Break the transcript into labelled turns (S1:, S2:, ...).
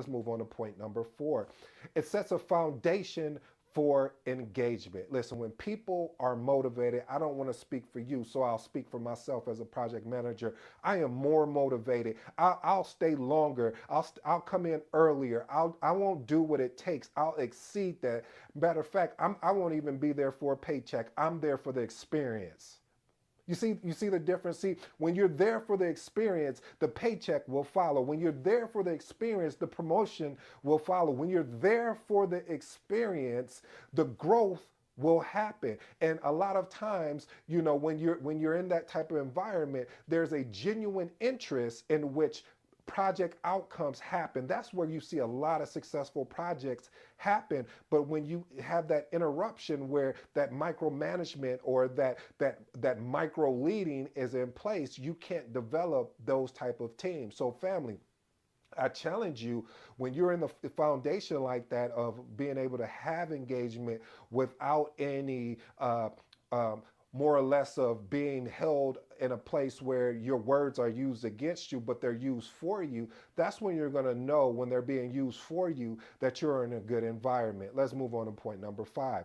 S1: Let's move on to point number 4. It sets a foundation for engagement. Listen, when people are motivated, I don't want to speak for you, so I'll speak for myself as a project manager. I am more motivated. I'll stay longer. I'll come in earlier. I won't do what it takes. I'll exceed that. Matter of fact, I won't even be there for a paycheck. I'm there for the experience. You see the difference. See, when you're there for the experience, the paycheck will follow. When you're there for the experience, the promotion will follow. When you're there for the experience, the growth will happen. And a lot of times, when you're in that type of environment, there's a genuine interest in which project outcomes happen. That's where you see a lot of successful projects happen. But when you have that interruption where that micromanagement or that micro leading is in place, you can't develop those type of teams. So family, I challenge you, when you're in the foundation like that of being able to have engagement without any um, more or less of being held in a place where your words are used against you, but they're used for you. That's when you're going to know, when they're being used for you, that you're in a good environment. Let's move on to point number 5.